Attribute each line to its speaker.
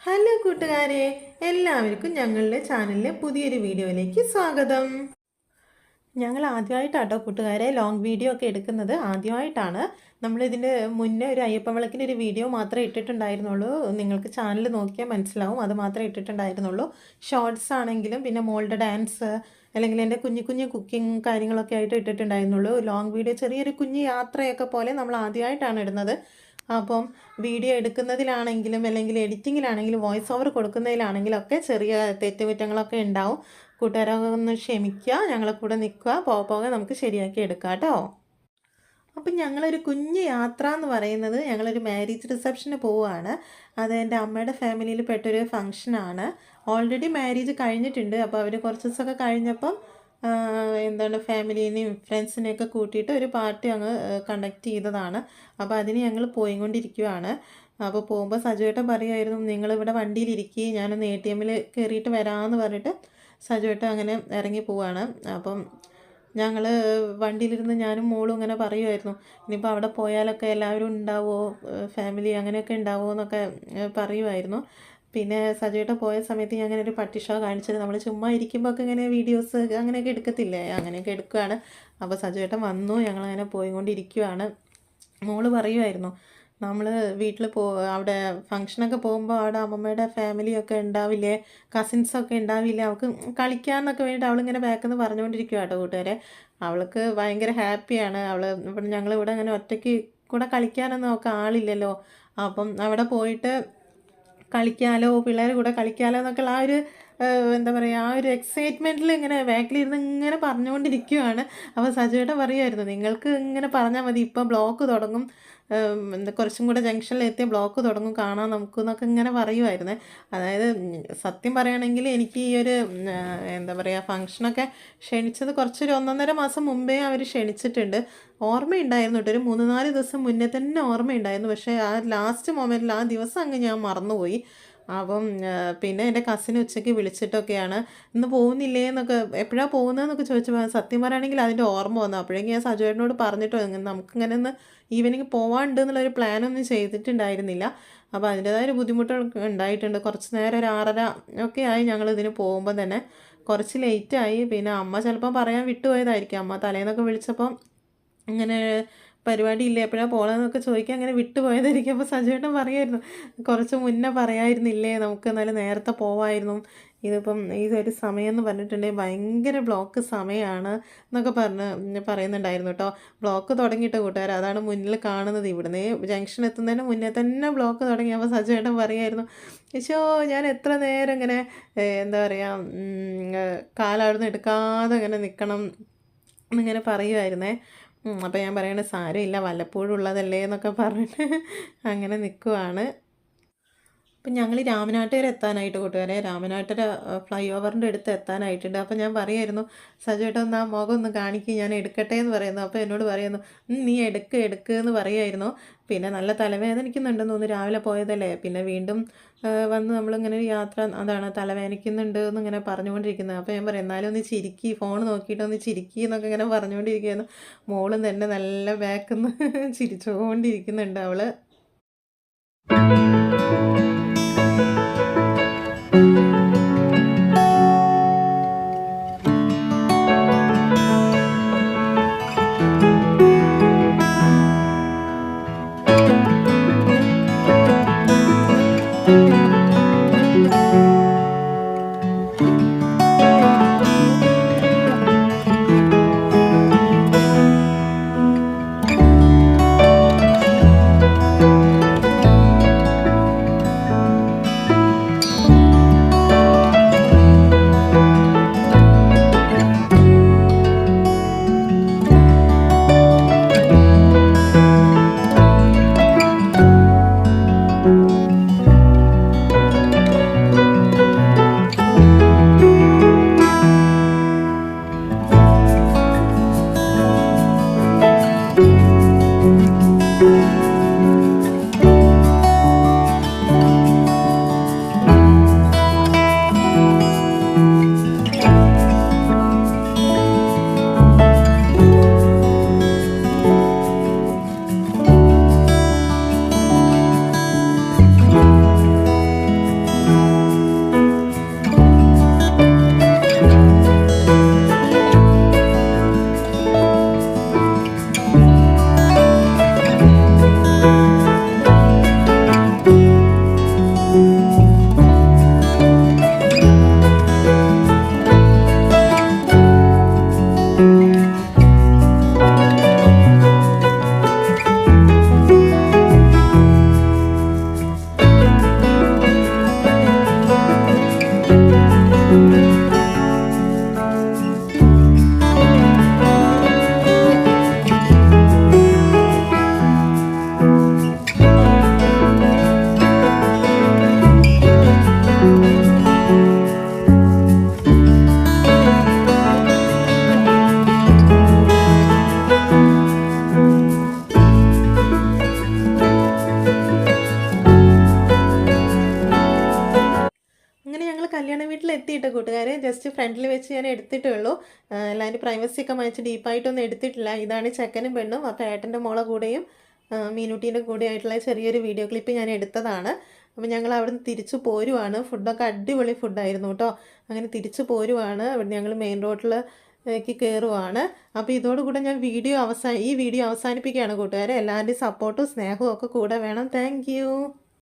Speaker 1: Hello കൂട്ടുകാരെ, എല്ലാവർക്കും ഞങ്ങളുടെ ചാനലിലെ പുതിയൊരു വീഡിയോയിലേക്ക് സ്വാഗതം. ഞങ്ങൾ ആദ്യമായിട്ടാട്ടോ കൂട്ടുകാരെ ലോങ് വീഡിയോ ഒക്കെ എടുക്കുന്നത്. ആദ്യമായിട്ടാണ്. നമ്മളിതിൻ്റെ മുന്നേ ഒരു അയ്യപ്പ വിളക്കിൻ്റെ ഒരു വീഡിയോ മാത്രമേ ഇട്ടിട്ടുണ്ടായിരുന്നുള്ളൂ. നിങ്ങൾക്ക് ചാനൽ നോക്കിയാൽ മനസ്സിലാവും, അത് മാത്രമേ ഇട്ടിട്ടുണ്ടായിരുന്നുള്ളൂ. ഷോർട്സ് ആണെങ്കിലും പിന്നെ മോളുടെ ഡാൻസ് അല്ലെങ്കിൽ എൻ്റെ കുഞ്ഞു കുഞ്ഞു കുക്കിംഗ് കാര്യങ്ങളൊക്കെ ആയിട്ട് ഇട്ടിട്ടുണ്ടായിരുന്നുള്ളൂ. ലോങ് വീഡിയോ ചെറിയൊരു കുഞ്ഞു യാത്രയൊക്കെ പോലെ നമ്മൾ ആദ്യമായിട്ടാണ് ഇടുന്നത്. അപ്പം വീഡിയോ എടുക്കുന്നതിലാണെങ്കിലും അല്ലെങ്കിൽ എഡിറ്റിങ്ങിലാണെങ്കിലും വോയിസ് ഓവർ കൊടുക്കുന്നതിലാണെങ്കിലും ഒക്കെ ചെറിയ തെറ്റുകുറ്റങ്ങളൊക്കെ ഉണ്ടാവും. കൂട്ടുകാരൊക്കെ ഒന്ന് ക്ഷമിക്കുക, ഞങ്ങളെ കൂടെ നിൽക്കുക, പോകെ നമുക്ക് ശരിയാക്കി എടുക്കാം കേട്ടോ. അപ്പം ഞങ്ങളൊരു കുഞ്ഞു യാത്ര എന്ന് പറയുന്നത് ഞങ്ങളൊരു മാരേജ് റിസപ്ഷന് പോവുകയാണ്. അത് എൻ്റെ അമ്മയുടെ ഫാമിലിയിൽ പെട്ടൊരു ഫംഗ്ഷനാണ്. ഓൾറെഡി മാരേജ് കഴിഞ്ഞിട്ടുണ്ട്. അപ്പോൾ അവർ കുറച്ച് ദിവസമൊക്കെ കഴിഞ്ഞപ്പം എന്താണ് ഫാമിലീനെയും ഫ്രണ്ട്സിനെയൊക്കെ കൂട്ടിയിട്ട് ഒരു പാർട്ടി അങ്ങ് കണ്ടക്ട് ചെയ്തതാണ്. അപ്പോൾ അതിന് ഞങ്ങൾ പോയിക്കൊണ്ടിരിക്കുകയാണ്. അപ്പോൾ പോകുമ്പോൾ സജുവേട്ടൻ പറയുമായിരുന്നു, നിങ്ങളിവിടെ വണ്ടിയിലിരിക്കുക, ഞാനൊന്ന് ATM കയറിയിട്ട് വരാമെന്ന് പറഞ്ഞിട്ട് സജുവേട്ടൻ അങ്ങനെ ഇറങ്ങി പോവാണ്. അപ്പം ഞങ്ങൾ വണ്ടിയിലിരുന്ന് ഞാനും മോളും ഇങ്ങനെ പറയുമായിരുന്നു, ഇനിയിപ്പോൾ അവിടെ പോയാലൊക്കെ എല്ലാവരും ഉണ്ടാവുമോ, ഫാമിലി അങ്ങനെയൊക്കെ ഉണ്ടാവുമോ എന്നൊക്കെ പറയുമായിരുന്നു. പിന്നെ സജുവേട്ടൻ പോയ സമയത്ത് ഞാൻ അങ്ങനെ ഒരു പട്ടി ഷോ കാണിച്ചത്, നമ്മൾ ചുമ്മാ ഇരിക്കുമ്പോൾ ഒക്കെ ഇങ്ങനെ വീഡിയോസ് അങ്ങനെയൊക്കെ എടുക്കത്തില്ലേ, അങ്ങനെയൊക്കെ എടുക്കുകയാണ്. അപ്പോൾ സജുവേട്ടൻ വന്നു, ഞങ്ങളങ്ങനെ പോയിക്കൊണ്ടിരിക്കുകയാണ്. മോള് പറയുമായിരുന്നു, നമ്മൾ വീട്ടിൽ അവിടെ ഫംഗ്ഷനൊക്കെ പോകുമ്പോൾ അവിടെ അമ്മമ്മയുടെ ഫാമിലിയൊക്കെ ഉണ്ടാവില്ലേ, കസിൻസൊക്കെ ഉണ്ടാവില്ലേ, അവൾക്ക് കളിക്കാമെന്നൊക്കെ വേണ്ടിയിട്ട് അവളിങ്ങനെ ബാക്കെന്ന് പറഞ്ഞുകൊണ്ടിരിക്കുക കേട്ടോ കൂട്ടുകാരെ. അവൾക്ക് ഭയങ്കര ഹാപ്പിയാണ്. ഇവിടെ ഞങ്ങളിവിടെ അങ്ങനെ ഒറ്റയ്ക്ക് കൂടെ കളിക്കാനൊന്നും അവൾക്ക് ആളില്ലല്ലോ. അപ്പം അവിടെ പോയിട്ട് കളിക്കാലോ, പിള്ളേർ കൂടെ കളിക്കാലോ എന്നൊക്കെയുള്ള ആ ഒരു എന്താ പറയുക, ആ ഒരു എക്സൈറ്റ്മെൻറ്റിൽ ഇങ്ങനെ ബാക്കിലിരുന്ന് ഇങ്ങനെ പറഞ്ഞുകൊണ്ടിരിക്കുകയാണ്. അപ്പോൾ സജുവേട്ടൻ പറയുമായിരുന്നു, നിങ്ങൾക്ക് ഇങ്ങനെ പറഞ്ഞാൽ മതി, ഇപ്പോൾ ബ്ലോക്ക് തുടങ്ങും, കുറച്ചും കൂടെ ജംഗ്ഷനിലെത്തിയ ബ്ലോക്ക് തുടങ്ങും, കാണാൻ നമുക്ക് എന്നൊക്കെ ഇങ്ങനെ പറയുമായിരുന്നേ. അതായത് സത്യം പറയുകയാണെങ്കിൽ എനിക്ക് ഈ ഒരു എന്താ പറയുക ഫംഗ്ഷനൊക്കെ ക്ഷണിച്ചത് കുറച്ചൊരു 1.5 മാസം മുമ്പേ അവർ ക്ഷണിച്ചിട്ടുണ്ട്. ഓർമ്മയുണ്ടായിരുന്നു കേട്ടോ, ഒരു 3-4 ദിവസം മുന്നേ തന്നെ ഓർമ്മയുണ്ടായിരുന്നു. പക്ഷേ ആ ലാസ്റ്റ് മൊമെൻറ്റിൽ ആ ദിവസം അങ്ങ് ഞാൻ മറന്നുപോയി. അപ്പം പിന്നെ എൻ്റെ കസിന് ഉച്ചയ്ക്ക് വിളിച്ചിട്ടൊക്കെയാണ്, ഇന്ന് പോകുന്നില്ലേ എന്നൊക്കെ, എപ്പോഴാണ് പോകുന്നതെന്നൊക്കെ ചോദിച്ചപ്പോൾ സത്യം പറയുകയാണെങ്കിൽ അതിൻ്റെ ഓർമ്മ വന്നു. അപ്പോഴേക്കും ഞാൻ സജുവേട്ടനോട് പറഞ്ഞിട്ടോ, നമുക്കിങ്ങനെ ഒന്ന് ഈവനിങ് പോകാണ്ട് എന്നുള്ളൊരു പ്ലാനൊന്നും ചെയ്തിട്ടുണ്ടായിരുന്നില്ല. അപ്പോൾ അതിൻ്റേതായൊരു ബുദ്ധിമുട്ടൊക്കെ ഉണ്ടായിട്ടുണ്ട്. കുറച്ച് നേരം ഒരു 6:30 ഒക്കെ ആയി ഞങ്ങൾ ഇതിന് പോകുമ്പോൾ തന്നെ, കുറച്ച് ലേറ്റായി. പിന്നെ അമ്മ ചിലപ്പോൾ പറയാൻ വിട്ടുപോയതായിരിക്കും. അമ്മ തലേന്നൊക്കെ വിളിച്ചപ്പം ഇങ്ങനെ പരിപാടി ഇല്ല, എപ്പോഴാണ് പോകണമെന്നൊക്കെ ചോദിക്കാൻ അങ്ങനെ വിട്ടുപോയതായിരിക്കും. അപ്പോൾ സജുവേട്ടൻ പറയുമായിരുന്നു, കുറച്ച് മുന്നേ പറയായിരുന്നില്ലേ, നമുക്ക് എന്നാലും നേരത്തെ പോവായിരുന്നു, ഇതിപ്പം ഇതൊരു സമയം എന്ന് പറഞ്ഞിട്ടുണ്ടെങ്കിൽ ഭയങ്കര ബ്ലോക്ക് സമയമാണ് എന്നൊക്കെ പറയുന്നുണ്ടായിരുന്നു കേട്ടോ. ബ്ലോക്ക് തുടങ്ങിയിട്ട് കൂട്ടുകാർ, അതാണ് മുന്നിൽ കാണുന്നത്. ഇവിടുന്ന് ജംഗ്ഷൻ എത്തുന്നതിന് മുന്നേ തന്നെ ബ്ലോക്ക് തുടങ്ങി. അപ്പോൾ സജുവേട്ടൻ പറയുമായിരുന്നു, യശോ ഞാൻ എത്ര നേരം ഇങ്ങനെ എന്താ പറയുക കാലവിടുന്ന് എടുക്കാതെ ഇങ്ങനെ നിൽക്കണം എന്നിങ്ങനെ പറയുമായിരുന്നേ. അപ്പോൾ ഞാൻ പറയണ സാരമില്ല, വല്ലപ്പോഴും ഉള്ളതല്ലേ എന്നൊക്കെ പറഞ്ഞിട്ട് അങ്ങനെ നിൽക്കുവാണ്. അപ്പം ഞങ്ങൾ രാമനാട്ടുകര എത്താനായിട്ട് കൂട്ടുകാരെ, രാമനാട്ടുകര ഫ്ലൈ ഓവറിൻ്റെ അടുത്ത് എത്താനായിട്ടുണ്ട്. അപ്പം ഞാൻ പറയായിരുന്നു, സജുവേട്ടൻ ഒന്ന് ആ മുഖം ഒന്ന് കാണിക്കുക, ഞാൻ എടുക്കട്ടെ എന്ന് പറയുന്നു. അപ്പോൾ എന്നോട് പറയുന്നു, നീ എടുക്ക് എന്ന് പറയുമായിരുന്നു. പിന്നെ നല്ല തലവേദനിക്കുന്നുണ്ടെന്ന് തോന്നുന്നു, രാവിലെ പോയതല്ലേ. പിന്നെ വീണ്ടും വന്ന് നമ്മളിങ്ങനെ ഒരു യാത്ര, അതാണ് തലവേദനിക്കുന്നുണ്ട് എന്നിങ്ങനെ പറഞ്ഞുകൊണ്ടിരിക്കുന്നത്. അപ്പോൾ ഞാൻ പറയും, എന്നാലും ഒന്ന് ചിരിക്കി, ഫോൺ നോക്കിയിട്ട് ഒന്ന് ചിരിക്കി എന്നൊക്കെ ഇങ്ങനെ പറഞ്ഞുകൊണ്ടിരിക്കുകയായിരുന്നു. മോളും തന്നെ നല്ല ബാക്കിൽ നിന്ന് ചിരിച്ചുകൊണ്ടിരിക്കുന്നുണ്ട് അവൾ. കല്യാണ വീട്ടിൽ എത്തിയിട്ട് കൂട്ടുകാരെ ജസ്റ്റ് ഫ്രണ്ടിൽ വെച്ച് ഞാൻ എടുത്തിട്ടേ ഉള്ളൂ. എല്ലാവരും പ്രൈവസി ഒക്കെ മാനിച്ച് ഡീപ്പായിട്ടൊന്നും എടുത്തിട്ടില്ല. ഇതാണ് ചെക്കനും പെണ്ണും. അപ്പോൾ ഏട്ടൻ്റെ മോളെ കൂടെയും മീനുട്ടീൻ്റെ കൂടെ ആയിട്ടുള്ള ചെറിയൊരു വീഡിയോ ക്ലിപ്പ് ഞാൻ എടുത്തതാണ്. അപ്പോൾ ഞങ്ങൾ അവിടുന്ന് തിരിച്ചു പോരുവാണ്. ഫുഡൊക്കെ അടിപൊളി ഫുഡായിരുന്നു കേട്ടോ. അങ്ങനെ തിരിച്ചു പോരുവാണ്. അവിടെ ഞങ്ങൾ മെയിൻ റോഡിലേക്ക് കയറുവാണ്. അപ്പോൾ ഇതോടുകൂടെ ഞാൻ ഈ വീഡിയോ അവസാനിപ്പിക്കുകയാണ് കൂട്ടുകാരെ. എല്ലാവരുടെയും സപ്പോർട്ടും സ്നേഹവും ഒക്കെ കൂടെ വേണം. താങ്ക്